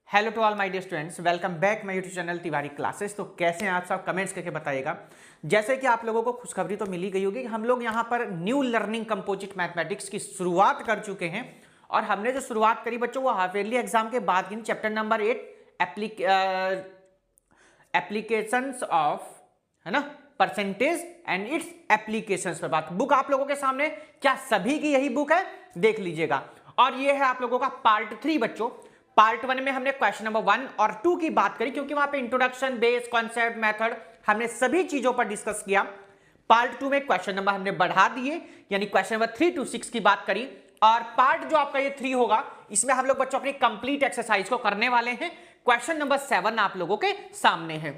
Hello to all my dear students, welcome back my YouTube channel Tiwari classes. तो कैसे हैं आप सब, कमेंट्स करके बताइएगा। जैसे कि आप लोगों को खुशखबरी तो मिली गई होगी कि हम लोग यहाँ पर न्यू लर्निंग कंपोजिट मैथमेटिक्स की शुरुआत कर चुके हैं। और हमने जो शुरुआत करी बच्चों वो हाफ ईयरली एग्जाम के बाद की चैप्टर नंबर 8 एप्लीकेशंस ऑफ, है ना, परसेंटेज एंड इट्स एप्लीकेशंस पर बात। बुक आप लोगों के सामने क्या सभी की यही बुक है, देख लीजिएगा। और ये है आप लोगों का पार्ट 3 बच्चों। पार्ट 1 में हमने क्वेश्चन नंबर 1 और 2 की बात करी, क्योंकि वहां पे इंट्रोडक्शन, बेस, कॉन्सेप्ट, मेथड हमने सभी चीजों पर डिस्कस किया। पार्ट 2 में क्वेश्चन नंबर हमने बढ़ा दिए, यानी क्वेश्चन नंबर 3 to 6 की बात करी। और पार्ट जो आपका ये 3 होगा, इसमें हम लोग बच्चों अपनी कंप्लीट एक्सरसाइज को करने वाले हैं। क्वेश्चन नंबर 7 आप लोगों के सामने है।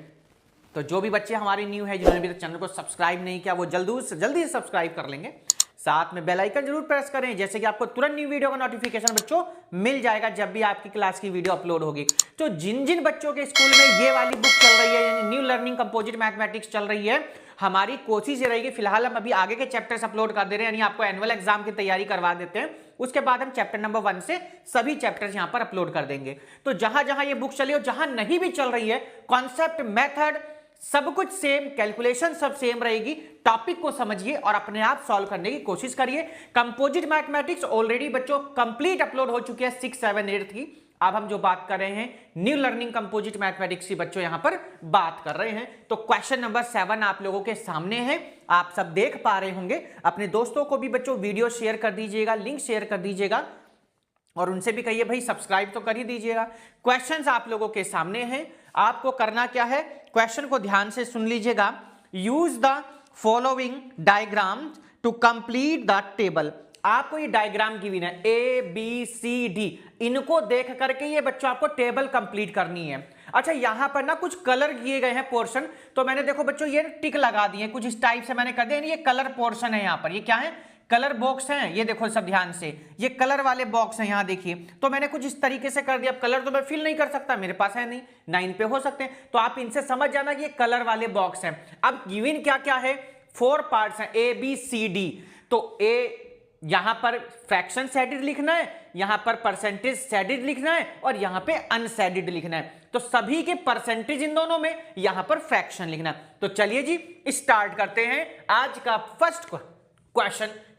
तो जो भी बच्चे हमारे न्यू है, जिन्होंने भी चैनल को सब्सक्राइब नहीं किया, वो जल्दी से सब्सक्राइब कर लेंगे। साथ में बेल आइकन जरूर प्रेस करें, जैसे कि आपको तुरंत न्यू वीडियो का नोटिफिकेशन बच्चों मिल जाएगा जब भी आपकी क्लास की वीडियो अपलोड होगी। तो जिन जिन बच्चों के स्कूल में ये वाली बुक चल रही है, यानी न्यू लर्निंग कंपोजिट मैथमेटिक्स चल रही है, हमारी कोशिश ये रहेगी, फिलहाल हम अभी आगे के चैप्टर्स अपलोड कर दे रहे हैं, यानी आपको एनुअल एग्जाम की तैयारी करवा देते हैं। उसके बाद हम चैप्टर नंबर 1 से सभी चैप्टर्स यहां पर अपलोड कर देंगे। तो जहां जहां ये बुक चली और जहां नहीं भी चल रही है, कॉन्सेप्ट, मेथड सब कुछ सेम, कैलकुलेशन सब सेम रहेगी। टॉपिक को समझिए और अपने आप सॉल्व करने की कोशिश करिए। कंपोजिट मैथमेटिक्स ऑलरेडी बच्चों कंप्लीट अपलोड हो चुकी है 6, 7, 8 की। अब हम जो बात कर रहे हैं न्यू लर्निंग कंपोजिट मैथमेटिक्स की बच्चों यहां पर बात कर रहे हैं। तो क्वेश्चन नंबर 7 आप लोगों के सामने है, आप सब देख पा रहे होंगे। अपने दोस्तों को भी बच्चों वीडियो शेयर कर दीजिएगा, लिंक शेयर कर दीजिएगा और उनसे भी कहिए भाई सब्सक्राइब तो कर ही दीजिएगा। क्वेश्चंस आप लोगों के सामने हैं, आपको करना क्या है, क्वेश्चन को ध्यान से सुन लीजिएगा। Use the following diagram to complete the table. आपको ये डायग्राम की है ABCD, इनको देख करके ये बच्चों आपको टेबल कंप्लीट करनी है। अच्छा, यहां पर ना कुछ कलर किए गए हैं पोर्शन, तो मैंने देखो बच्चों ये टिक लगा दिए, कुछ इस टाइप से मैंने कर दिया। ये कलर पोर्शन है, यहां पर ये क्या है, कलर बॉक्स हैं। ये देखो सब ध्यान से, ये कलर वाले बॉक्स हैं, यहां देखिए। तो मैंने कुछ इस तरीके से कर दिया। अब कलर तो मैं फिल नहीं कर सकता, मेरे पास है नहीं, 9 पे हो सकते हैं, तो आप इनसे समझ जाना कि ये कलर वाले बॉक्स हैं। अब गिवन क्या क्या है, 4 पार्ट्स हैं ABCD। तो ए यहां पर फ्रैक्शन शेडेड लिखना है, यहां पर परसेंटेज शेडेड लिखना है और यहां पे अनशेडेड लिखना है। तो सभी के परसेंटेज इन दोनों में, यहां पर फ्रैक्शन लिखना है। तो चलिए जी स्टार्ट करते हैं आज का फर्स्ट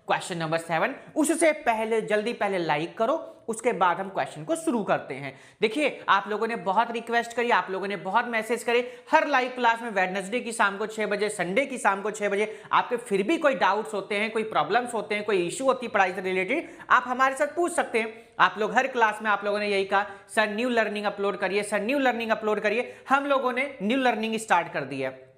क्वेश्चन नंबर 7। उससे पहले जल्दी पहले लाइक करो, उसके बाद हम क्वेश्चन को शुरू करते हैं। देखिए आप लोगों ने बहुत रिक्वेस्ट करी, आप लोगों ने बहुत मैसेज करे। हर लाइव क्लास में वेडनेसडे की शाम को 6 बजे, संडे की शाम को 6 बजे आपके फिर भी कोई डाउट्स होते हैं, कोई प्रॉब्लम्स होते हैं, कोई इश्यू होती है पढ़ाई से रिलेटेड, आप हमारे साथ पूछ सकते हैं। आप लोग हर क्लास में आप लोगों ने यही कहा, सर न्यू लर्निंग अपलोड करिए, सर न्यू लर्निंग अपलोड करिए। हम लोगों ने न्यू लर्निंग स्टार्ट कर दी है।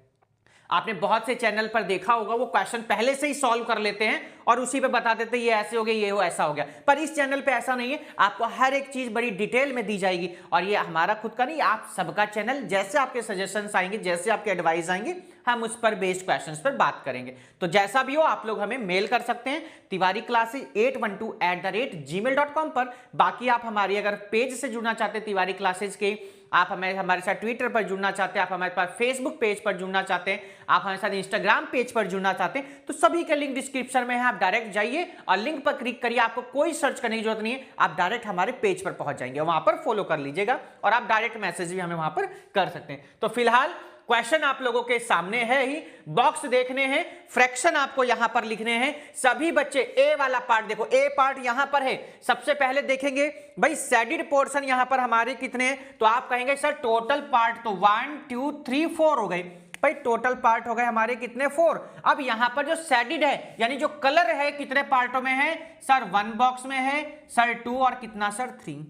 आपने बहुत से चैनल पर देखा होगा, वो क्वेश्चन पहले से ही सॉल्व कर लेते हैं और उसी पे बता देते हैं ये ऐसे हो गया, ये हो ऐसा हो गया। पर इस चैनल पे ऐसा नहीं है, आपको हर एक चीज बड़ी डिटेल में दी जाएगी। और ये हमारा खुद का नहीं, आप सबका चैनल, जैसे आपके सजेशंस आएंगे, जैसे आपके एडवाइस आएंगे, हम उस पर बेस्ड क्वेश्चंस पर बात करेंगे। तो जैसा भी हो आप लोग हमें मेल कर सकते हैं तिवारी क्लासेज 812@gmail.com पर। बाकी आप हमारी अगर पेज से जुड़ना चाहते हैं तिवारी क्लासेज के, आप हमारे साथ ट्विटर पर जुड़ना चाहते हैं, आप हमारे पास फेसबुक पेज पर जुड़ना चाहते हैं, आप हमारे साथ इंस्टाग्राम पेज पर जुड़ना चाहते हैं, तो सभी के लिंक डिस्क्रिप्शन में है। आप डायरेक्ट जाइए और लिंक पर क्लिक करिए, आपको कोई सर्च करने की जरूरत नहीं है, आप डायरेक्ट हमारे पेज पर पहुंच जाएंगे, वहां पर फॉलो कर लीजिएगा और आप डायरेक्ट मैसेज भी हमें वहां पर कर सकते हैं। तो फिलहाल क्वेश्चन आप लोगों के सामने है ही, बॉक्स देखने हैं, फ्रैक्शन आपको यहां पर लिखने हैं। सभी बच्चे ए वाला पार्ट देखो, ए पार्ट यहां पर है। सबसे पहले देखेंगे भाई शेडेड पोर्शन यहां पर हमारे कितने हैं, तो आप कहेंगे सर टोटल पार्ट तो 1 2 3 4 हो गए। भाई टोटल पार्ट हो गए हमारे कितने, 4। अब यहां पर जो शेडेड है, यानी जो कलर है, कितने पार्टों में है, सर 1 बॉक्स में है, सर 2 और कितना सर 3।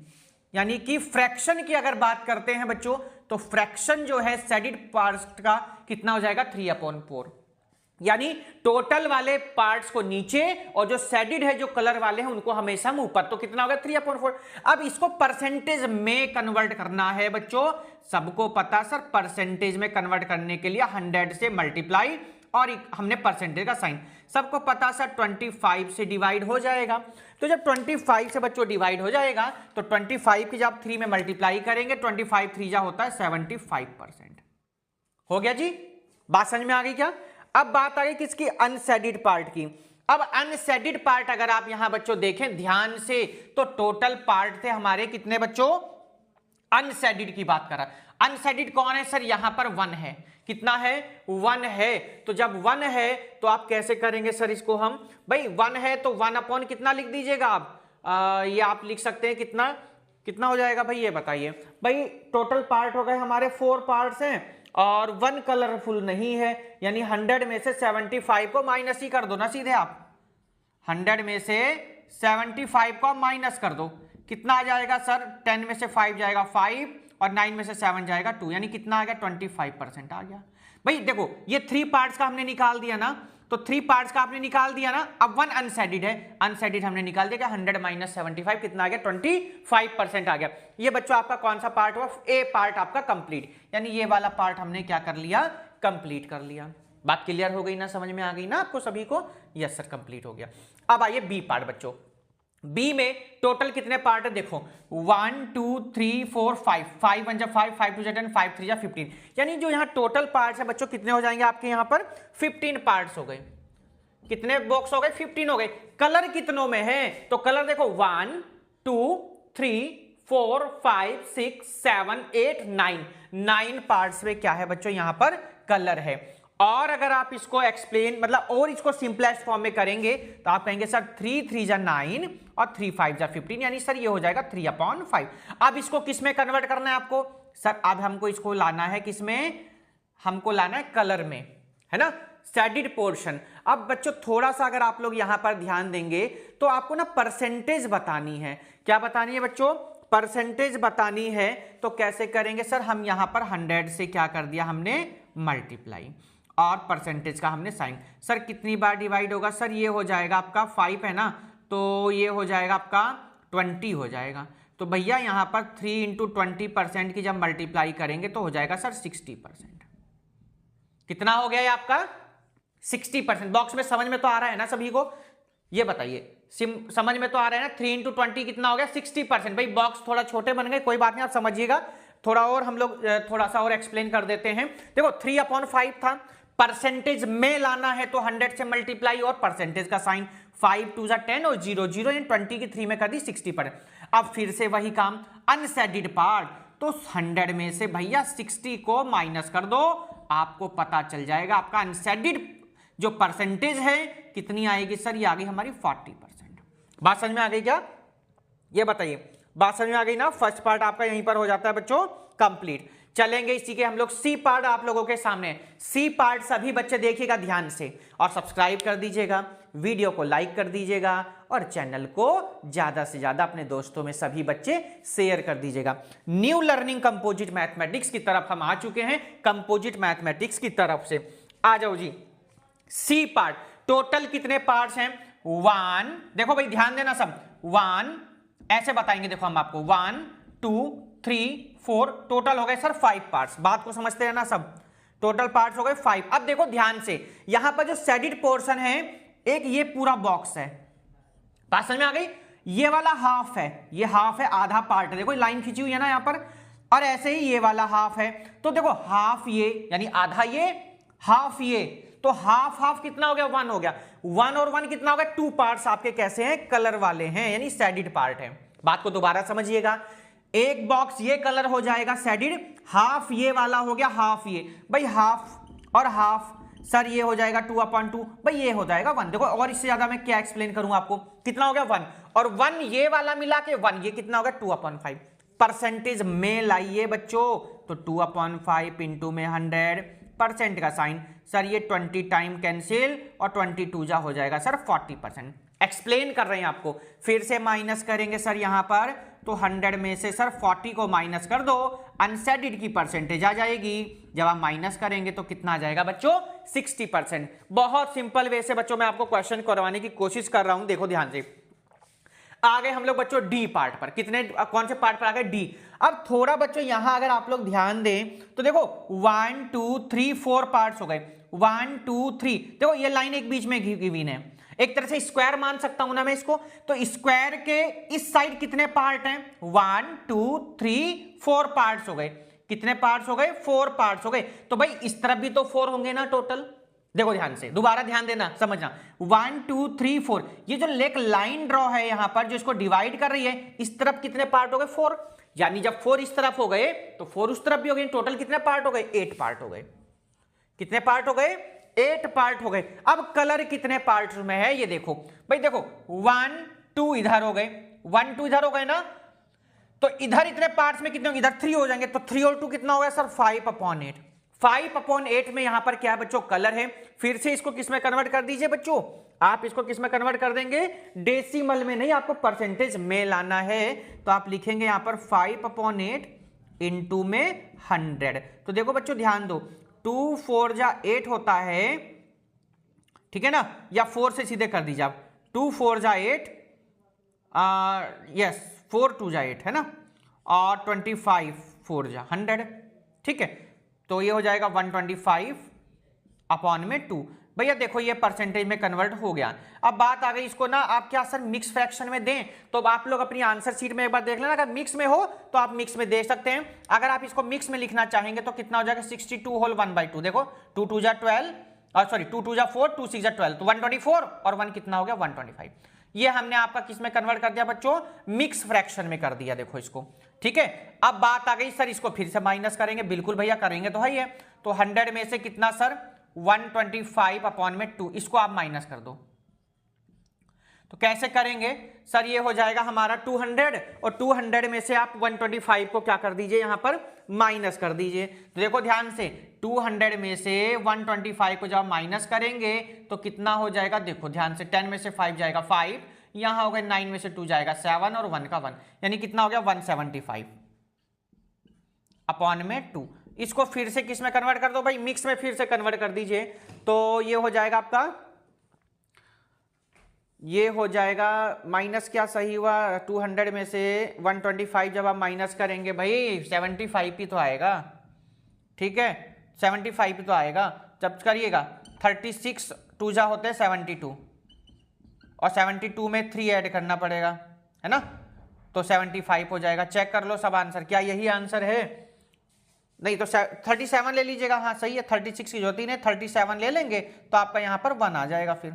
यानी कि फ्रैक्शन की अगर बात करते हैं बच्चों, तो फ्रैक्शन जो है शेडेड पार्ट का कितना हो जाएगा, 3/4। यानी टोटल वाले पार्ट्स को नीचे और जो शेडेड है, जो कलर वाले हैं, उनको हमेशा हम ऊपर। तो कितना होगा, 3/4। अब इसको परसेंटेज में कन्वर्ट करना है बच्चों, सबको पता सर परसेंटेज में कन्वर्ट करने के लिए 100 से मल्टीप्लाई और हमने परसेंटेज का साइन, सबको पता सर 25 से डिवाइड हो जाएगा। तो जब 25 से बच्चों डिवाइड हो जाएगा, तो 25 की जब 3 में मल्टीप्लाई करेंगे, 25 3 जा होता है 75%। हो गया जी, बात समझ में आ गई क्या। अब बात आ गई किसकी, अनशेडेड पार्ट की। अब अनशेडेड पार्ट अगर आप यहां बच्चों देखें ध्यान से, तो टोटल पार्ट थे हमारे कितने बच्चों, अनशेडिड की बात कर रहा है। अनशेडिड कौन है सर? यहां पर 1 है। कितना है? 1 है। तो जब 1 है तो आप कैसे करेंगे सर इसको हम? भाई 1 है तो 1 अपॉन कितना लिख दीजिएगा आप? ये आप लिख सकते हैं कितना कितना हो जाएगा भाई, ये बताइए। भाई टोटल पार्ट हो गए हमारे 4 पार्ट्स हैं और 1 कलरफुल नहीं है, यानी 100 में से 75 को माइनस ही कर दो ना सीधे आप। 100 में से 75 को माइनस कर दो, कितना आ जाएगा सर? 10 में से 5 जाएगा 5 और 9 में से 7 जाएगा 2, यानी कितना आ गया? 25% आ गया। भाई देखो ये 3 पार्ट्स का हमने निकाल दिया ना, तो 3 पार्ट्स का आपने निकाल दिया ना। अब 1 अनशेडिड है, अनशेडिड हमने निकाल दिया। 100 माइनस 75 कितना आ गया? 25% आ गया। ये बच्चों आपका कौन सा पार्ट हुआ? ए पार्ट आपका कंप्लीट, यानी ये वाला पार्ट हमने क्या कर लिया? कंप्लीट कर लिया। बात क्लियर हो गई ना? समझ में आ गई ना आपको सभी को? यस सर, कंप्लीट हो गया। अब आइए बी पार्ट बच्चों। बी में टोटल कितने पार्ट है? देखो 1 2 3 4 5, 5 1 जा 5, 5 2 जा 10, 5 3 जा 15, यानी जो यहाँ टोटल पार्ट्स है बच्चों कितने हो जाएंगे आपके यहाँ पर? 15 पार्ट्स हो गए। कितने बॉक्स हो गए? 15 हो गए। कलर कितनों में है? तो कलर देखो 1 2 3 4 5 6 7 8 9 पार्ट्स में क्या है बच्चों? यहाँ पर कलर है। और अगर आप इसको एक्सप्लेन मतलब और इसको सिंपलेस्ट फॉर्म में करेंगे तो आप कहेंगे सर 3 3 जा 9 और 3 5 जा 15, यानी सर ये हो जाएगा 3/5। अब इसको किस में कन्वर्ट करना है आपको? सर अब हमको इसको लाना है किसमें? हमको लाना है कलर में, है ना, शेडेड पोर्शन। अब बच्चों थोड़ा सा अगर आप लोग यहां पर ध्यान देंगे तो आपको ना परसेंटेज बतानी है। क्या बतानी है बच्चों? परसेंटेज बतानी है। तो कैसे करेंगे सर? हम यहां पर 100 से क्या कर दिया हमने? मल्टीप्लाई, और परसेंटेज का हमने साइन। सर कितनी बार डिवाइड होगा? सर ये हो जाएगा आपका 5 है ना, तो ये हो जाएगा आपका 20 हो जाएगा। तो भैया यहाँ पर 3 × 20% की जब मल्टीप्लाई करेंगे तो हो जाएगा सर 60%। कितना हो गया ये आपका? 60%। बॉक्स में समझ में तो आ रहा है ना सभी को? ये बताइए, समझ में तो आ रहा है ना? 3 × 20 कितना हो गया? 60%। भाई बॉक्स थोड़ा छोटे बन गए, कोई बात नहीं, आप समझिएगा। थोड़ा और हम लोग थोड़ा सा और एक्सप्लेन कर देते हैं। देखो 3/5 था, परसेंटेज में लाना है तो 100 से मल्टीप्लाई और परसेंटेज का साइन, 5 2 जा 10 और 0 0, यानी 20 की 3 में कर दी 60%। अब फिर से वही काम, अनशेडेड पार्ट, तो 100 में से भैया 60 को माइनस कर दो, आपको पता चल जाएगा आपका अनशेडेड जो परसेंटेज है कितनी आएगी? सर ये आ गई हमारी 40%। बात समझ में आ गई क्या? ये बताइए, बात समझ में आ गई ना? फर्स्ट पार्ट आपका यहीं पर हो जाता है बच्चों कंप्लीट। चलेंगे इसी के हम लोग सी पार्ट आप लोगों के सामने। सी पार्ट सभी बच्चे देखिएगा ध्यान से और सब्सक्राइब कर दीजिएगा, वीडियो को लाइक कर दीजिएगा और चैनल को ज्यादा से ज्यादा अपने दोस्तों में सभी बच्चे शेयर कर दीजिएगा। न्यू लर्निंग कंपोजिट मैथमेटिक्स की तरफ हम आ चुके हैं। कंपोजिट मैथमेटिक्स की तरफ से आ जाओ जी। सी पार्ट टोटल कितने पार्ट्स हैं? 1, देखो भाई ध्यान देना सब, 1 ऐसे बताएंगे, देखो हम आपको 1 2 3 4, टोटल हो गए सर 5 पार्ट्स। बात को समझते हैं ना सब? टोटल पार्ट्स हो गए 5। अब देखो ध्यान से, यहां पर जो शेडेड पोर्शन है, एक ये पूरा बॉक्स है, बात समझ में आ गई? ये वाला हाफ है, ये हाफ है, आधा पार्ट है, देखो लाइन खींची हुई है ना यहां पर, और ऐसे ही ये वाला हाफ है। तो देखो हाफ ये यानी आधा ये, हाफ ये, तो हाफ हाफ कितना हो गया? 1 हो गया। 1 और 1 कितना हो गया? 2 पार्ट्स आपके कैसे हैं? कलर वाले हैं, यानी शेडेड पार्ट है। बात को दोबारा समझिएगा, एक बॉक्स ये कलर हो जाएगा शेडेड, हाफ ये वाला हो गया, हाफ ये, भाई हाफ और हाफ, सर ये हो जाएगा 2/2, भाई ये हो जाएगा 1। देखो और इससे ज्यादा मैं क्या एक्सप्लेन करूंगा आपको? कितना हो गया? 1 और 1 ये वाला मिला के 1, ये कितना होगा? 2/5। परसेंटेज में लाइए बच्चों, तो 2/5 इंटू में 100% का साइन, सर ये 20 टाइम कैंसिल और 22 जा हो जाएगा सर 40%। एक्सप्लेन कर रहे हैं आपको। फिर से माइनस करेंगे सर यहां पर, तो 100 में से सर 40 को माइनस कर दो, अनशेडेड की परसेंटेज आ जाएगी। जब आप माइनस करेंगे तो कितना आ जाएगा बच्चों? 60%। बहुत सिंपल वे से बच्चों मैं आपको क्वेश्चन करवाने की कोशिश कर रहा हूं, देखो ध्यान से। आ गए हम लोग बच्चों डी पार्ट पर। कितने कौन से पार्ट पर आ गए? डी। अब थोड़ा बच्चों यहां अगर आप लोग ध्यान दें तो देखो 1 2 3 4 पार्ट्स हो गए, 1 2 3, देखो ये लाइन एक बीच में गिवन है, एक तरह से स्क्वायर मान सकता हूं ना मैं इसको। तो स्क्वायर के इस साइड कितने पार्ट हैं? 1 2 3 4 पार्ट्स हो गए। कितने पार्ट्स हो गए? 4 पार्ट्स हो गए। तो भाई इस तरफ भी तो 4 होंगे ना टोटल। देखो ध्यान से, दोबारा ध्यान देना, समझना, 1 2 3 4, ये जो एक लाइन ड्रॉ है यहां पर जो इसको डिवाइड कर रही है, इस तरफ कितने पार्ट हो गए? 4। यानी जब 4 इस तरफ हो गए तो 4 उस तरफ भी हो गए, टोटल कितने पार्ट हो गए? 8 पार्ट हो गए। कितने पार्ट हो गए? 8 पार्ट हो गए। अब कलर कितने पार्ट्स में है ये देखो भाई, देखो 1 2 इधर हो गए, 1 2 इधर हो गए ना, तो इधर इतने पार्ट्स में कितने होंगे? इधर 3 हो जाएंगे, तो 3 और 2 कितना हो गया सर? 5/8। 5/8 में यहां पर क्या है बच्चों? कलर है। फिर से इसको किस में कन्वर्ट कर दीजिए बच्चों, आप इसको किस में कन्वर्ट कर देंगे? डेसिमल में नहीं, आपको परसेंटेज में लाना है। तो आप लिखेंगे यहां पर 5/8 इंटू में 100। तो देखो बच्चों ध्यान दो, 2 4 जा 8 होता है, ठीक है ना, या 4 से सीधे कर दीजिए आप, 2 4 जा 8, यस 4 2 जा 8 है ना, और 25 4 जा 100, ठीक है। तो ये हो जाएगा 125/2। भैया देखो ये परसेंटेज में कन्वर्ट हो गया। अब बात आ गई, इसको ना आप क्या सर मिक्स फ्रैक्शन में दें? तो आप लोग अपनी आंसर शीट में एक बार देख लेना, अगर मिक्स में हो तो आप मिक्स में दे सकते हैं। अगर आप इसको मिक्स में लिखना चाहेंगे तो कितना हो जाएगा? 62 होल 1/2। देखो 2 2 जा 12, सॉरी 2 2 जा 4, 2 6 जा 12, तो 124 और 1 कितना हो गया? 125। ये हमने आपका किस में कन्वर्ट कर दिया बच्चों? मिक्स फ्रैक्शन में कर दिया। देखो इसको, ठीक है। अब बात आ गई सर इसको फिर से माइनस करेंगे, बिल्कुल भैया करेंगे तो है। तो 100 में से कितना सर? 125/2, इसको आप माइनस कर दो। तो कैसे करेंगे सर? ये हो जाएगा हमारा 200, और 200 में से आप 125 को क्या कर दीजिए? यहां पर माइनस कर दीजिए। तो देखो ध्यान से, 200 में से 125 को जब माइनस करेंगे तो कितना हो जाएगा? देखो ध्यान से, 10 में से 5 जाएगा 5, यहां हो गया 9 में से 2 जाएगा 7 और 1 का 1, यानी कितना हो गया? 175/2। इसको फिर से किस में कन्वर्ट कर दो भाई? मिक्स में फिर से कन्वर्ट कर दीजिए। तो ये हो जाएगा आपका, ये हो जाएगा माइनस, क्या सही हुआ? 200 में से 125 जब आप माइनस करेंगे भाई 75 ही तो आएगा, ठीक है, 75 ही तो आएगा। जब करिएगा 36 2 जा होते हैं 72, और 72 में 3 ऐड करना पड़ेगा, है ना, तो 75 हो जाएगा। चेक कर लो सब आंसर, क्या यही आंसर है? नहीं तो 37 ले लीजिएगा। हाँ सही है, 36 की जरूरत ही नहीं, 37 ले लेंगे तो आपका यहां पर 1 आ जाएगा। फिर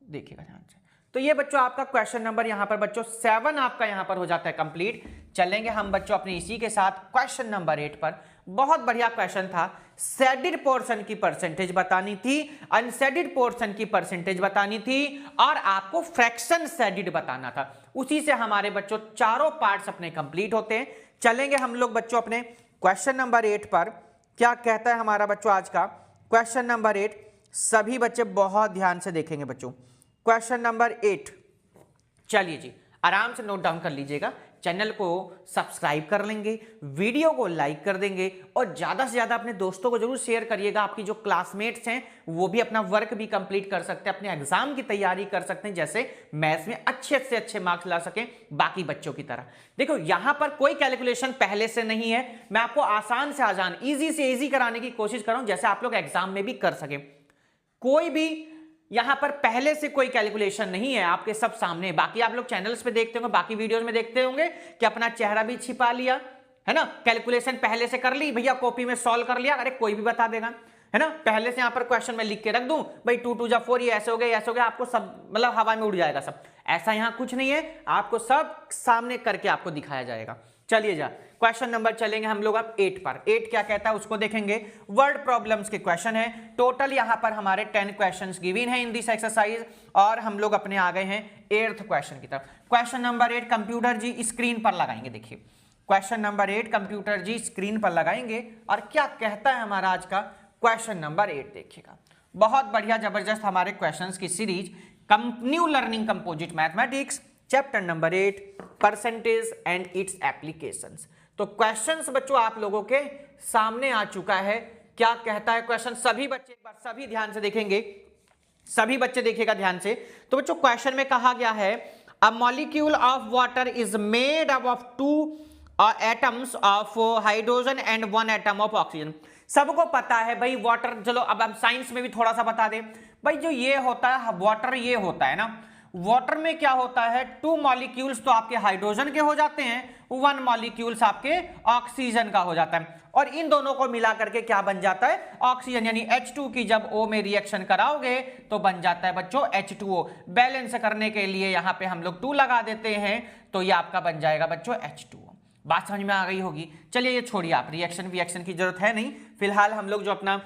देखिएगा ध्यान से। तो ये बच्चों आपका क्वेश्चन नंबर यहां पर बच्चों 7 आपका यहां पर हो जाता है कंप्लीट। चलेंगे हम बच्चों अपने इसी के साथ क्वेश्चन नंबर 8 पर। बहुत बढ़िया क्वेश्चन था। शेडेड पोर्शन की परसेंटेज बतानी थी, अनशेडेड पोर्शन की परसेंटेज बतानी थी, और आपको फ्रैक्शन शेडेड बताना था। उसी से हमारे बच्चों चारों पार्ट्स अपने कंप्लीट होते हैं। चलेंगे हम लोग बच्चों अपने क्वेश्चन नंबर 8 पर। क्या कहता है हमारा बच्चों आज का क्वेश्चन नंबर 8? सभी बच्चे बहुत ध्यान से देखेंगे बच्चों। क्वेश्चन नंबर 8, चलिए जी आराम से नोट डाउन कर लीजिएगा। चैनल को सब्सक्राइब कर लेंगे, वीडियो को लाइक कर देंगे, और ज्यादा से ज्यादा अपने दोस्तों को जरूर शेयर करिएगा। आपकी जो क्लासमेट्स हैं वो भी अपना वर्क भी कंप्लीट कर सकते हैं, अपने एग्जाम की तैयारी कर सकते हैं, जैसे मैथ्स में अच्छे से अच्छे मार्क्स ला सकें बाकी बच्चों की तरह। देखो यहां पर कोई कैलकुलेशन पहले से नहीं है, मैं आपको आसान से आसान, इजी से इजी कराने की कोशिश कर रहा हूं, जैसे आप लोग एग्जाम में भी कर सके। कोई भी यहां पर पहले से कोई कैलकुलेशन नहीं है, आपके सब सामने। बाकी आप लोग चैनल्स पे देखते होंगे, बाकी वीडियोस में देखते होंगे कि अपना चेहरा भी छिपा लिया, है ना, कैलकुलेशन पहले से कर ली भैया, कॉपी में सॉल्व कर लिया, अरे कोई भी बता देगा, है ना। पहले से यहां पर क्वेश्चन में लिख के रख दूं भाई 2 2 जा 4, ये ऐसे हो गया, ऐसे हो गया, आपको सब मतलब हवा में उड़ जाएगा सब। ऐसा यहां कुछ नहीं है, आपको सब सामने करके आपको दिखाया जाएगा। चलिए जा क्वेश्चन नंबर चलेंगे हम लोग अब 8 पर। 8 क्या कहता है उसको देखेंगे। वर्ड प्रॉब्लम्स के क्वेश्चन है। टोटल यहां पर हमारे 10 क्वेश्चंस गिवन है इन दिस एक्सरसाइज, और हम लोग अपने आ गए हैं 8th क्वेश्चन की तरफ। क्वेश्चन नंबर 8 कंप्यूटर जी स्क्रीन पर लगाएंगे। देखिए क्वेश्चन नंबर 8 कंप्यूटर जी स्क्रीन पर लगाएंगे, और क्या कहता है हमारा आज का क्वेश्चन नंबर 8 देखिएगा। बहुत बढ़िया जबरदस्त हमारे क्वेश्चंस की series new learning composite mathematics chapter number 8 percentage and it's applications. तो क्वेश्चंस बच्चों आप लोगों के सामने आ चुका है। क्या कहता है क्वेश्चन? सभी बच्चे एक बार सभी ध्यान से देखेंगे, सभी बच्चे देखिएगा ध्यान से। तो बच्चों क्वेश्चन में कहा गया है a molecule of water is made up of 2 atoms of hydrogen and 1 atom of oxygen. सबको पता है भाई वाटर, चलो अब हम साइंस में भी थोड़ा सा बता दें भाई। जो ये होता है वाटर, ये होता है ना, वाटर में क्या होता है 2 मॉलिक्यूल्स तो आपके हाइड्रोजन के हो जाते हैं, 1 मॉलिक्यूल्स आपके ऑक्सीजन का हो जाता है, और इन दोनों को मिला करके क्या बन जाता है? ऑक्सीजन। यानी H2 की जब O में रिएक्शन कराओगे तो बन जाता है बच्चों H2O। बैलेंस करने के लिए यहां पे हम लोग 2 लगा देते हैं, तो ये आपका बन जाएगा बच्चों H2O। बात समझ में आ गई होगी। चलिए ये छोड़िए, आप रिएक्शन की जरूरत है नहीं, फिलहाल हम लोग जो अपना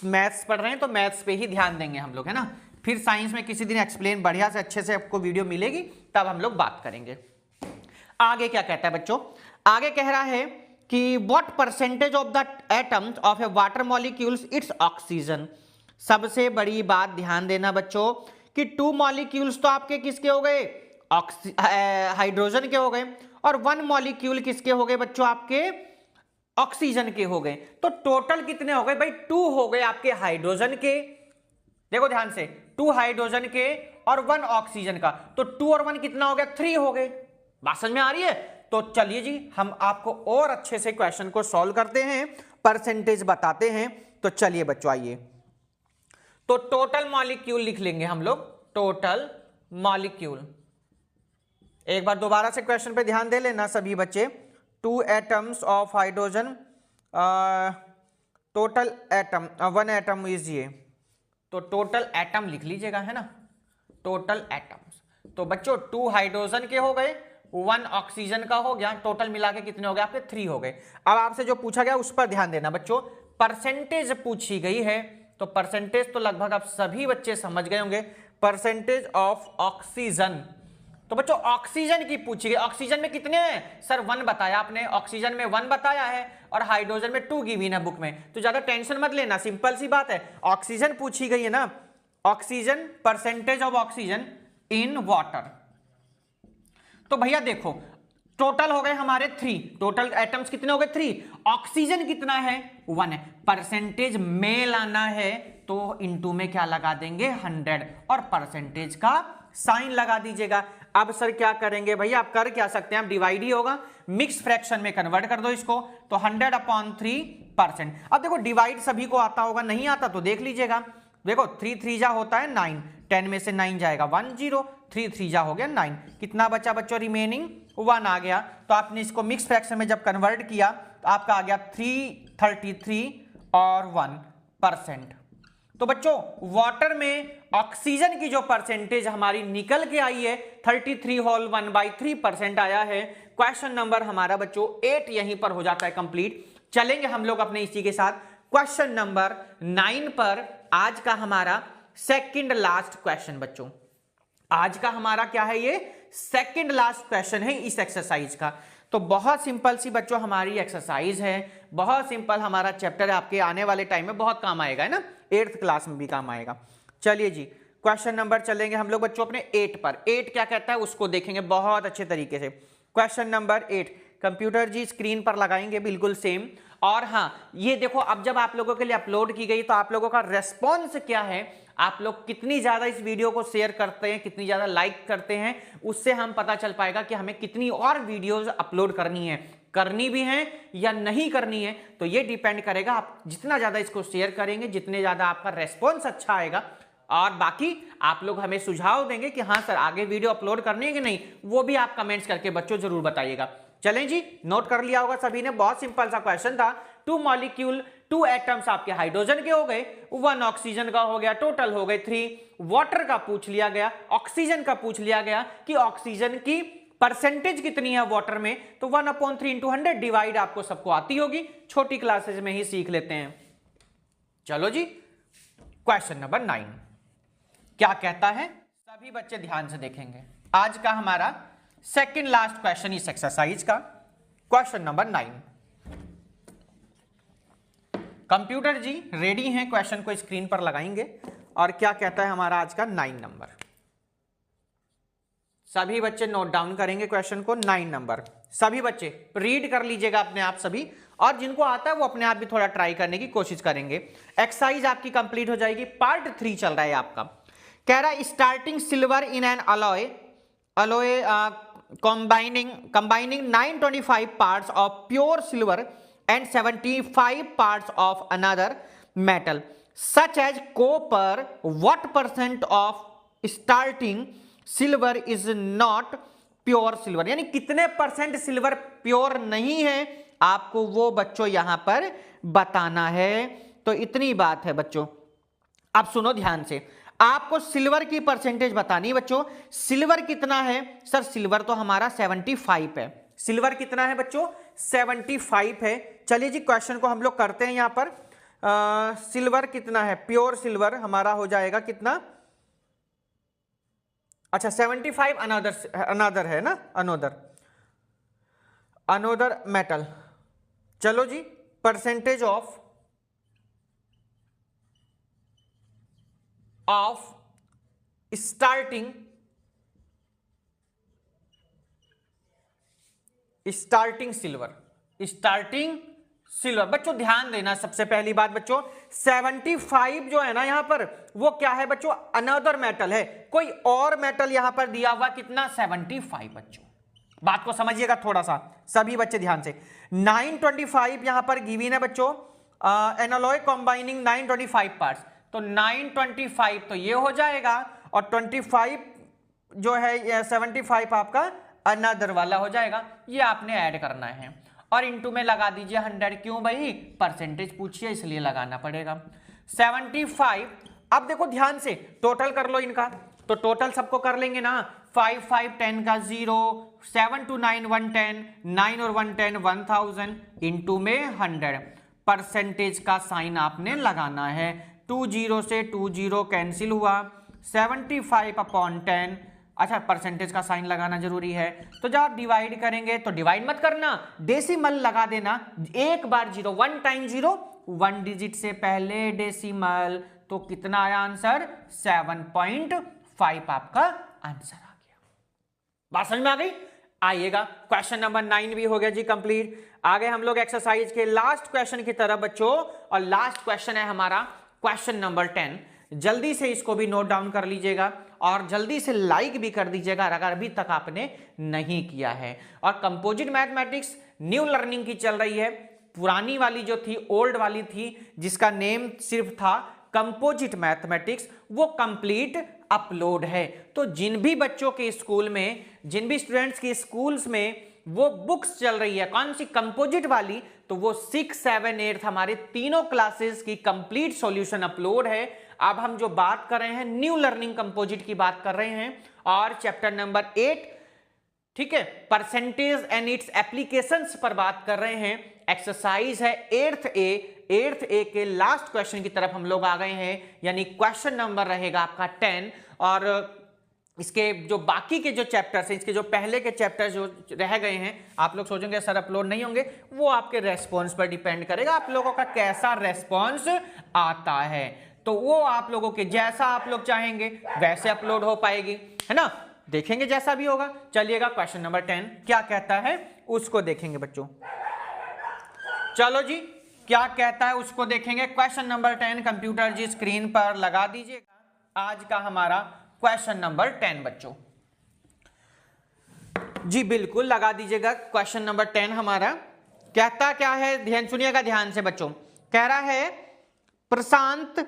मैथ्स पढ़ रहे हैं तो मैथ्स पे ही ध्यान देंगे हम लोग, है ना। फिर साइंस में किसी दिन एक्सप्लेन बढ़िया से अच्छे से आपको वीडियो मिलेगी, तब हम लोग बात करेंगे। आगे क्या कहता है बच्चों, आगे कह रहा है कि what percentage of the atoms of A water molecules it's oxygen. सबसे बड़ी बात ध्यान देना बच्चों कि 2 मॉलिक्यूल्स तो आपके किसके हो गए, हाइड्रोजन के हो गए, और 1 मॉलिक्यूल किसके हो गए बच्चों, आपके ऑक्सीजन के हो गए। तो टोटल कितने हो गए भाई, 2 हो गए आपके हाइड्रोजन के, देखो ध्यान से, 2 हाइड्रोजन के और 1 ऑक्सीजन का, तो 2 और 1 कितना हो गया, 3 हो गए। बात समझ में आ रही है। तो चलिए जी हम आपको और अच्छे से क्वेश्चन को सॉल्व करते हैं, परसेंटेज बताते हैं। तो चलिए बच्चों आइए, तो टोटल मॉलिक्यूल लिख लेंगे हम लोग, टोटल मॉलिक्यूल। एक बार दोबारा से क्वेश्चन पे ध्यान दे लेना सभी बच्चे। 2 atoms of hydrogen, total atom 1 atom is ये, तो टोटल एटम लिख लीजिएगा, है ना, टोटल एटम्स। तो बच्चों 2 हाइड्रोजन के हो गए, 1 ऑक्सीजन का हो गया, टोटल मिला के कितने हो गए आपके, 3 हो गए। अब आपसे जो पूछा गया उस पर ध्यान देना बच्चों, परसेंटेज पूछी गई है, तो परसेंटेज तो लगभग आप सभी बच्चे समझ गए होंगे, परसेंटेज ऑफ ऑक्सीजन। तो बच्चों ऑक्सीजन की पूछी गई, ऑक्सीजन में कितने हैं सर, 1 बताया आपने, ऑक्सीजन में 1 बताया है, और हाइड्रोजन में 2 गिवन है बुक में, तो ज्यादा टेंशन मत लेना, सिंपल सी बात है, ऑक्सीजन पूछी गई है ना, oxygen, percentage of oxygen in water. तो भैया देखो टोटल हो गए हमारे 3, टोटल एटम्स कितने हो गए 3, ऑक्सीजन कितना है 1 है, परसेंटेज में लाना है तो इनटू में क्या लगा देंगे 100 और परसेंटेज का साइन लगा दीजिएगा। अब सर क्या करेंगे भैया, आप कर क्या सकते हैं, आप डिवाइड ही होगा, मिक्स फ्रैक्शन में कन्वर्ट कर दो इसको, तो 100/3%। अब देखो डिवाइड सभी को आता होगा, नहीं आता तो देख लीजिएगा, देखो 3 3 जा होता है 9, 10 में से 9 जाएगा 1 0, 3 3 जा हो गया 9, कितना बचा बच्चों, रिमेनिंग 1 आ गया। तो आपने इसको मिक्स फ्रैक्शन में जब कन्वर्ट किया तो आपका आ गया 333 और 1%। तो बच्चों वाटर में ऑक्सीजन की जो परसेंटेज हमारी निकल के आई है 33 होल 1/3% आया है। क्वेश्चन नंबर हमारा बच्चों 8 यहीं पर हो जाता है कंप्लीट। चलेंगे हम लोग अपने इसी के साथ क्वेश्चन नंबर 9 पर, आज का हमारा सेकंड लास्ट क्वेश्चन बच्चों, आज का हमारा क्या है, ये सेकंड लास्ट क्वेश्चन है इस एक्सरसाइज का। तो बहुत सिंपल सी बच्चों हमारी एक्सरसाइज है, बहुत सिंपल हमारा चैप्टर है, आपके आने वाले टाइम में बहुत काम आएगा, है ना, 8th क्लास में भी काम आएगा। चलिए जी क्वेश्चन नंबर चलेंगे हम लोग बच्चों अपने 8 पर। 8 क्या कहता है उसको देखेंगे बहुत अच्छे तरीके से। क्वेश्चन नंबर 8 कंप्यूटर जी स्क्रीन पर लगाएंगे बिल्कुल सेम। और हाँ ये देखो, अब जब आप लोगों के लिए अपलोड की गई तो आप लोगों का रेस्पॉन्स क्या है, आप लोग कितनी ज्यादा इस वीडियो को शेयर करते हैं, कितनी ज्यादा लाइक करते हैं, उससे हम पता चल पाएगा कि हमें कितनी और वीडियोस अपलोड करनी है, करनी भी है या नहीं करनी है। तो ये डिपेंड करेगा, आप जितना ज्यादा इसको शेयर करेंगे, जितने ज्यादा आपका रेस्पॉन्स अच्छा आएगा, और बाकी आप लोग हमें सुझाव देंगे कि हाँ सर आगे वीडियो अपलोड करनी है कि नहीं, वो भी आप कमेंट्स करके बच्चों जरूर बताइएगा। चलें जी, नोट कर लिया होगा सभी ने, बहुत सिंपल सा क्वेश्चन था। 2 मॉलिक्यूल 2 एटम्स आपके हाइड्रोजन के हो गए, 1 ऑक्सीजन का हो गया, टोटल हो गए 3। वाटर का पूछ लिया गया, ऑक्सीजन का पूछ लिया गया कि ऑक्सीजन की परसेंटेज कितनी है वाटर में, तो 1/3 × 100 डिवाइड आपको सबको आती होगी, छोटी क्लासेस में ही सीख लेते हैं। चलो जी क्वेश्चन नंबर 9 क्या कहता है, सभी बच्चे ध्यान से देखेंगे। आज का हमारा सेकंड लास्ट क्वेश्चन इस एक्सरसाइज का, क्वेश्चन नंबर 9। कंप्यूटर जी रेडी हैं, क्वेश्चन को स्क्रीन पर लगाएंगे। और क्या कहता है हमारा आज का 9 नंबर, सभी बच्चे नोट डाउन करेंगे क्वेश्चन को। 9 नंबर सभी बच्चे रीड कर लीजिएगा अपने आप सभी, और जिनको आता है वो अपने आप भी थोड़ा ट्राई करने की कोशिश करेंगे। एक्सरसाइज आपकी कंप्लीट हो जाएगी, पार्ट 3 चल रहा है आपका। कह रहा है starting silver in an alloy combining 925 parts of pure silver and 75 parts of another metal such as copper, what % of starting silver is not pure silver, यानी कितने % सिल्वर प्योर नहीं है आपको वो बच्चों यहां पर बताना है। तो इतनी बात है बच्चों, अब सुनो ध्यान से, आपको सिल्वर की परसेंटेज बतानी है बच्चों। सिल्वर कितना है सर, सिल्वर तो हमारा 75 है। सिल्वर कितना है बच्चों, 75 है। चलिए जी क्वेश्चन को हम लोग करते हैं। यहां पर सिल्वर कितना है, प्योर सिल्वर हमारा हो जाएगा कितना, अच्छा 75 अनदर है ना, अनोदर मेटल। चलो जी, परसेंटेज ऑफ स्टार्टिंग सिल्वर बच्चों ध्यान देना। सबसे पहली बात बच्चों 75 जो है ना यहां पर, वो क्या है बच्चों, अनदर मेटल है, कोई और मेटल यहां पर दिया हुआ कितना 75। बच्चों बात को समझिएगा थोड़ा सा, सभी बच्चे ध्यान से। 925 यहां पर गिवन है बच्चों, एनालॉय कंबाइनिंग 925 पार्ट्स, तो 925 तो ये हो जाएगा, और 25 जो है 75 आपका अनदर वाला हो जाएगा। ये आपने ऐड करना है और इनटू में लगा दीजिए 100। क्यों भाई, परसेंटेज पूछिए इसलिए लगाना पड़ेगा 75। अब देखो ध्यान से टोटल कर लो इनका, तो टोटल सबको कर लेंगे ना, 5 5 10 का 0, 7 2 9 110, 9 और 110 1000 इनटू में 100। परसेंटेज का साइन आपने लगाना है, 2 0 से 2 0 कैंसिल हुआ, 75 अपॉन 10। अच्छा परसेंटेज का साइन लगाना जरूरी है, तो जब आप डिवाइड करेंगे तो डिवाइड मत करना, डेसिमल लगा देना, एक बार 0, 1 टाइम 0, 1 डिजिट से पहले डेसिमल, तो कितना आया आंसर 7.5 आपका आंसर आ गया। बात समझ में आ गई? आइएगा क्वेश्चन नंबर 9 भी हो गया जी कंप्लीट। आगे हम लोग एक्सरसाइज के लास्ट क्वेश्चन की तरफ बच्चों, और लास्ट क्वेश्चन है हमारा क्वेश्चन नंबर 10। जल्दी से इसको भी नोट डाउन कर लीजिएगा और जल्दी से लाइक भी कर दीजिएगा अगर अभी तक आपने नहीं किया है। और कंपोजिट मैथमेटिक्स न्यू लर्निंग की चल रही है, पुरानी वाली जो थी, ओल्ड वाली थी, जिसका नेम सिर्फ था कंपोजिट मैथमेटिक्स, वो कंप्लीट अपलोड है। तो जिन भी बच्चों के स्कूल में, जिन भी स्टूडेंट्स के स्कूल्स में वो बुक्स चल रही है, कौन सी, कंपोजिट वाली, तो वो 6, 7, 8 हमारे तीनों क्लासेस की कंप्लीट सॉल्यूशन अपलोड है। अब हम जो बात कर रहे हैं न्यू लर्निंग कंपोजिट की बात कर रहे हैं, और चैप्टर नंबर 8, ठीक है, परसेंटेज एंड इट्स एप्लीकेशंस पर बात कर रहे हैं। एक्सरसाइज है 8th ए के लास्ट क्वेश्चन की तरफ हम लोग आ गए हैं, यानी क्वेश्चन नंबर रहेगा आपका 10। और इसके जो बाकी के जो चैप्टर्स हैं, इसके जो पहले के चैप्टर्स जो रह गए हैं, आप लोग सोचेंगे सर अपलोड नहीं होंगे, वो आपके रेस्पॉन्स पर डिपेंड करेगा, आप लोगों का कैसा रेस्पॉन्स आता है, तो वो आप लोगों के जैसा आप लोग चाहेंगे वैसे अपलोड हो पाएगी, है ना, देखेंगे जैसा भी होगा। चलिएगा क्वेश्चन नंबर 10 क्या कहता है उसको देखेंगे बच्चों। चलो जी, क्या कहता है उसको देखेंगे। क्वेश्चन नंबर 10 कंप्यूटर जी स्क्रीन पर लगा दीजिएगा, आज का हमारा क्वेश्चन नंबर 10 बच्चों जी, बिल्कुल लगा दीजिएगा। क्वेश्चन नंबर 10 हमारा कहता क्या है, ध्यान सुनिएगा ध्यान से बच्चों। कह रहा है प्रशांत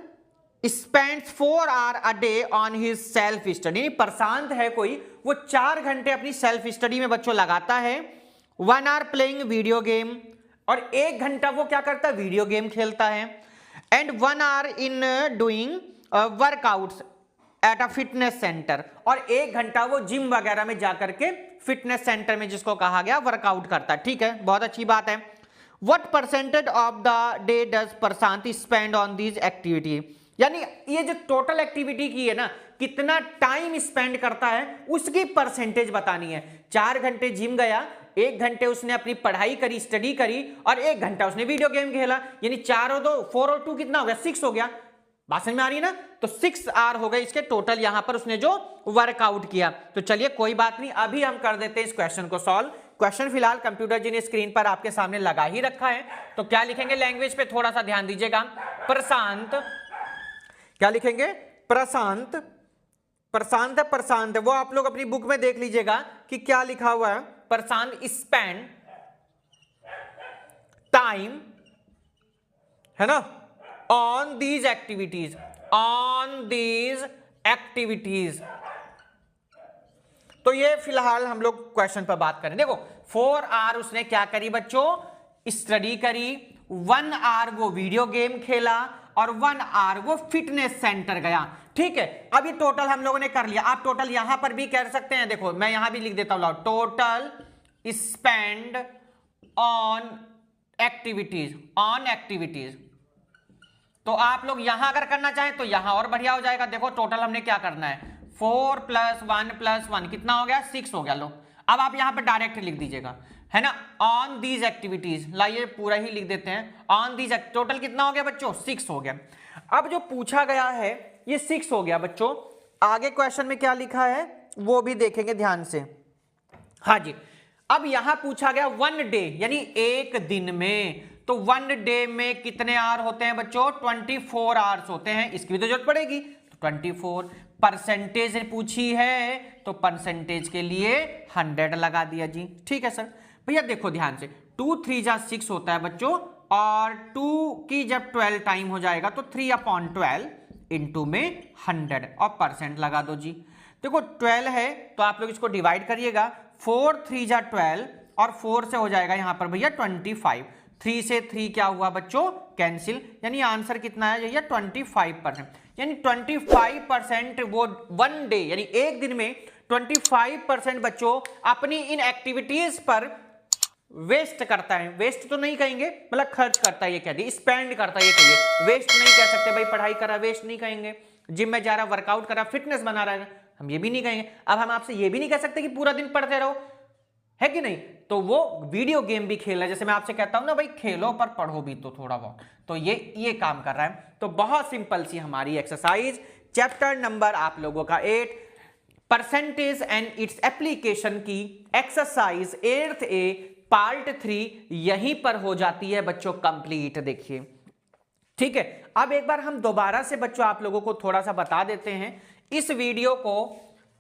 spends 4 hours a day on his self study। प्रशांत है कोई, वो 4 घंटे अपनी सेल्फ स्टडी में बच्चों लगाता है। 1 hour प्लेइंग वीडियो गेम, और 1 घंटा वो क्या करता है, वीडियो गेम खेलता है। And 1 hour in doing workouts at a fitness centre, और 1 घंटा वो जिम वगैरह में जाकर के फिटनेस सेंटर में, जिसको कहा गया, वर्कआउट करता है। ठीक है, बहुत अच्छी बात है। What percentage of the day does Prashant spend on this activity, यानी ये जो टोटल एक्टिविटी की है ना, कितना टाइम स्पेंड करता है उसकी परसेंटेज बतानी है। 4 घंटे जिम गया, 1 घंटे उसने अपनी पढ़ाई करी, स्टडी करी, और 1 घंटा उसने वीडियो गेम खेला, यानी 4 और 2 4 और 2 कितना हो गया, 6 हो गया। बात समझ में आ रही है ना, तो 6 आवर हो गए इसके टोटल, यहां पर उसने जो वर्कआउट किया। तो चलिए कोई बात नहीं, अभी हम कर देते हैं इस क्वेश्चन को सॉल्व। क्वेश्चन फिलहाल कंप्यूटर जी ने स्क्रीन पर आपके सामने लगा ही रखा है, तो क्या लिखेंगे, लैंग्वेज पे थोड़ा सा ध्यान दीजिएगा। प्रशांत, क्या लिखेंगे, प्रशांत, प्रशांत है, प्रशांत है, वो आप लोग अपनी बुक में देख लीजिएगा कि क्या लिखा हुआ है। प्रशांत स्पेंड टाइम, है ना, on these activities, on these activities. तो ये फिलहाल हम लोग क्वेश्चन पर बात करें। देखो 4 आवर उसने क्या करी बच्चों, स्टडी करी, 1 आवर वो वीडियो गेम खेला, और 1 आवर वो फिटनेस सेंटर गया। ठीक है, अब ये टोटल हम लोगों ने कर लिया। आप टोटल यहां पर भी कर सकते हैं, देखो मैं यहां भी लिख देता हूं, टोटल स्पेंड ऑन एक्टिविटीज। तो आप लोग यहां अगर करना चाहें तो यहां और बढ़िया हो जाएगा। देखो टोटल हमने क्या करना है, 4 + 1 कितना हो गया, 6 हो गया। लो अब आप यहां पे डायरेक्ट लिख दीजिएगा, है ना, ऑन दीज एक्टिविटीज। लाइए पूरा ही लिख देते हैं, ऑन दीज। टोटल कितना हो गया बच्चों, 6 हो गया। अब जो पूछा गया है ये 6 हो गया बच्चों। आगे क्वेश्चन में क्या लिखा है वो भी देखेंगे ध्यान से। हाँ जी, अब यहां पूछा गया 1 डे यानी एक दिन में, तो 1 डे में कितने आवर होते हैं बच्चों, 24 आवर्स होते हैं। इसकी भी तो जरूरत पड़ेगी, तो 24। परसेंटेज पूछी है तो परसेंटेज के लिए 100 लगा दिया जी। ठीक है सर। भैया देखो ध्यान से, 2 3 जा 6 होता है बच्चों, और 2 की जब 12 टाइम हो जाएगा तो 3/12 इंटू में 100 और परसेंट लगा दो जी। देखो 12 है तो आप लोग इसको डिवाइड करिएगा, 4 3 जा 12 और 4 से हो जाएगा यहां पर भैया 25। 3 से 3 क्या हुआ बच्चों, कैंसिल, यानी आंसर कितना है भैया 25%। यानी 25% वो 1 डे यानी एक दिन में 25% बच्चों अपनी इन एक्टिविटीज पर वेस्ट करता है। वेस्ट तो नहीं कहेंगे, मतलब खर्च करता है, ये कह दी, स्पेंड करता है ये कहिए, वेस्ट नहीं कह सकते भाई। पढ़ाई करा वेस्ट नहीं कहेंगे, जिम में जा रहा, वर्कआउट करा, फिटनेस बना रहा है, हम ये भी नहीं कहेंगे। अब हम आपसे ये भी नहीं कह सकते कि पूरा दिन पढ़ते रहो, है कि नहीं। तो वो वीडियो गेम भी खेल रहा है, जैसे मैं आपसे कहता हूं ना भाई खेलो पर पढ़ो भी तो थोड़ा बहुत, तो ये काम कर रहा है। तो बहुत सिंपल सी हमारी एक्सरसाइज चैप्टर नंबर आप लोगों का 8 परसेंटेज एंड इट्स एप्लीकेशन की एक्सरसाइज 8th A पार्ट 3 यहीं पर हो जाती है बच्चों कंप्लीट। देखिए ठीक है, अब एक बार हम दोबारा से बच्चों आप लोगों को थोड़ा सा बता देते हैं इस वीडियो को।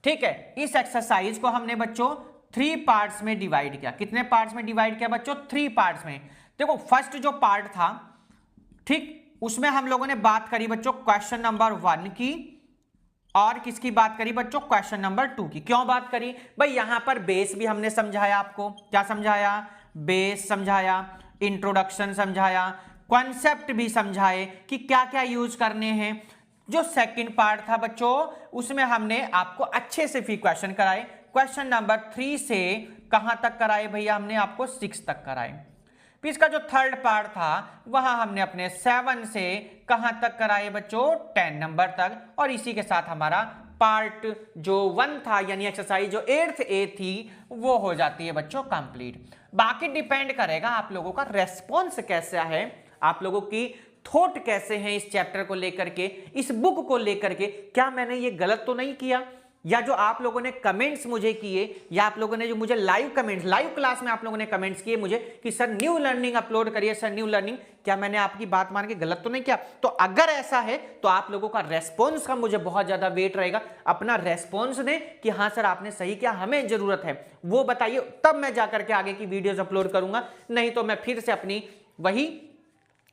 ठीक है, इस एक्सरसाइज को हमने बच्चों 3 पार्ट्स में डिवाइड किया। कितने पार्ट्स में डिवाइड किया बच्चों, 3 पार्ट्स में। देखो फर्स्ट जो पार्ट था, ठीक, उसमें हम लोगों ने बात करी बच्चों क्वेश्चन नंबर 1 की, और किसकी बात करी बच्चों, क्वेश्चन नंबर 2 की। क्यों बात करी भाई, यहां पर बेस भी हमने समझाया आपको। क्या समझाया, बेस समझाया, इंट्रोडक्शन समझाया, कॉन्सेप्ट भी समझाए कि क्या क्या यूज करने हैं। जो सेकंड पार्ट था बच्चों उसमें हमने आपको अच्छे से फिर क्वेश्चन कराए। क्वेश्चन नंबर 3 से कहां तक कराए भैया, हमने आपको 6 तक कराए। फिर इसका जो थर्ड पार्ट था वहां हमने अपने 7 से कहां तक कराए बच्चों, 10 नंबर तक। और इसी के साथ हमारा पार्ट जो 1 था यानी एक्सरसाइज जो 8th A थी वो हो जाती है बच्चों कंप्लीट। बाकी डिपेंड करेगा आप लोगों का रेस्पॉन्स कैसा है, आप लोगों की थॉट कैसे हैं इस चैप्टर को लेकर के, इस बुक को लेकर के। क्या मैंने ये गलत तो नहीं किया, या जो आप लोगों ने कमेंट्स मुझे किए, या आप लोगों ने जो मुझे लाइव कमेंट्स, लाइव क्लास में आप लोगों ने कमेंट्स किए मुझे कि सर न्यू लर्निंग अपलोड करिए, सर न्यू लर्निंग, क्या मैंने आपकी बात मान के गलत तो नहीं किया। तो अगर ऐसा है तो आप लोगों का रेस्पॉन्स का मुझे बहुत ज्यादा वेट रहेगा। अपना रेस्पॉन्स दें कि हाँ सर आपने सही किया, हमें जरूरत है, वो बताइए, तब मैं जाकर के आगे की वीडियोज अपलोड करूंगा। नहीं तो मैं फिर से अपनी वही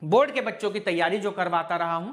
बोर्ड के बच्चों की तैयारी जो करवाता रहा हूं,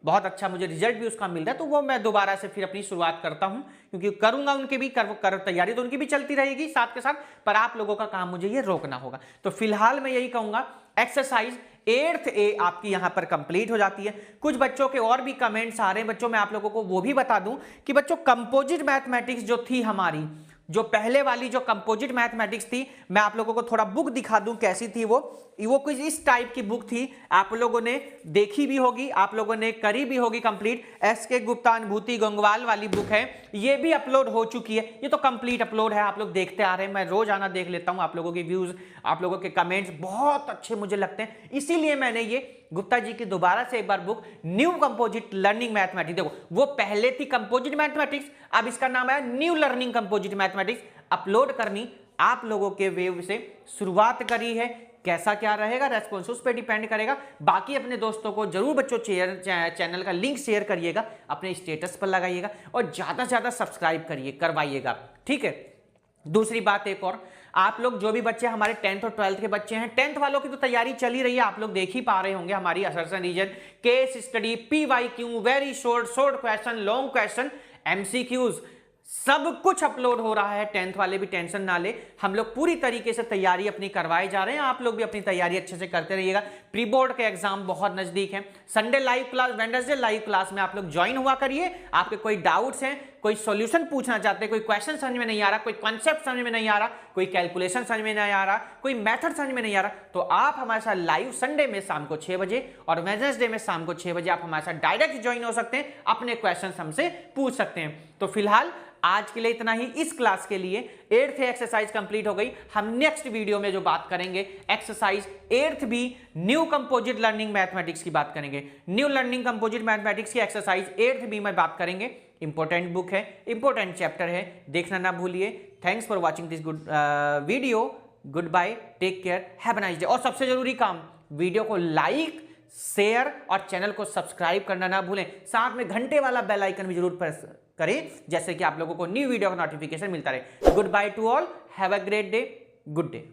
बहुत अच्छा मुझे रिजल्ट भी उसका मिल रहा है, तो वो मैं दोबारा से फिर अपनी शुरुआत करता हूं, क्योंकि करूंगा उनके भी तैयारी तो उनकी भी चलती रहेगी साथ के साथ, पर आप लोगों का काम मुझे ये रोकना होगा। तो फिलहाल मैं यही कहूंगा एक्सरसाइज 8th A आपकी यहां पर कंप्लीट हो जाती है। कुछ बच्चों के और भी कमेंट्स आ रहे हैं बच्चों, मैं आप लोगों को वो भी बता दूं कि बच्चों कंपोजिट मैथमेटिक्स जो थी हमारी, जो पहले वाली जो कंपोजिट मैथमेटिक्स थी, मैं आप लोगों को थोड़ा बुक दिखा दूं कैसी थी वो कुछ इस टाइप की बुक थी। आप लोगों ने देखी भी होगी, आप लोगों ने करी भी होगी कंप्लीट। SK गुप्ता अनुभूति गंगवाल वाली बुक है, ये भी अपलोड हो चुकी है, ये तो कंप्लीट अपलोड है, आप लोग देखते आ रहे हैं। मैं रोज आना देख लेता हूं, आप लोगों के व्यूज, आप लोगों के कमेंट्स बहुत अच्छे मुझे लगते हैं, इसीलिए मैंने ये गुप्ता जी की दोबारा से एक बार book new composite learning mathematics, देखो वो पहले थी कंपोजिट मैथमेटिक्स, अब इसका नाम है new learning composite mathematics, upload करनी आप लोगों के वेव से शुरुआत करी है। कैसा क्या रहेगा रेस्पॉन्स उस पर डिपेंड करेगा। बाकी अपने दोस्तों को जरूर बच्चों चैनल का लिंक शेयर करिएगा, अपने स्टेटस पर लगाइएगा, और ज्यादा से ज्यादा सब्सक्राइब करवाइएगा। ठीक है, दूसरी बात एक और, आप लोग जो भी बच्चे हमारे 10th और 12th के बच्चे हैं, 10th वालों की तो तैयारी चल ही रही है, आप लोग देख ही पा रहे होंगे हमारी assertion reason, case study, PYQ, very short question, long question, MCQs, सब कुछ अपलोड हो रहा है। 10th वाले भी टेंशन ना ले, हम लोग पूरी तरीके से तैयारी अपनी करवाए जा रहे हैं, आप लोग भी अपनी तैयारी अच्छे से करते रहिएगा। प्री बोर्ड के एग्जाम बहुत नजदीक है। Sunday live class, Wednesday live class में आप लोग ज्वाइन हुआ करिए। आपके कोई डाउट्स हैं, कोई सॉल्यूशन पूछना चाहते हैं, कोई क्वेश्चन समझ में नहीं आ रहा, कोई कॉन्सेप्ट समझ में नहीं आ रहा, कोई कैलकुलेशन समझ में नहीं आ रहा, कोई मेथड समझ में नहीं आ रहा, तो आप हमारे साथ लाइव संडे में शाम को 6 बजे और वेडनेसडे में शाम को 6 बजे आप हमारे साथ डायरेक्ट ज्वाइन हो सकते हैं, अपने क्वेश्चन हमसे पूछ सकते हैं। तो फिलहाल आज के लिए इतना ही। इस क्लास के लिए 8th एक्सरसाइज कंप्लीट हो गई। हम नेक्स्ट वीडियो में जो बात करेंगे exercise 8th B new composite learning mathematics की बात करेंगे। न्यू लर्निंग कंपोजिट मैथमेटिक्स की एक्सरसाइज 8th बी में बात करेंगे। इंपॉर्टेंट बुक है, इंपॉर्टेंट चैप्टर है, देखना ना भूलिए। Thanks for watching this good video. Goodbye, take care, have a nice day. और सबसे जरूरी काम, वीडियो को लाइक, शेयर और चैनल को सब्सक्राइब करना ना भूलें। साथ में घंटे वाला बेल आइकन भी जरूर प्रेस करें, जैसे कि आप लोगों को न्यू वीडियो का नोटिफिकेशन मिलता रहे। Good by two all, have a great day, good day.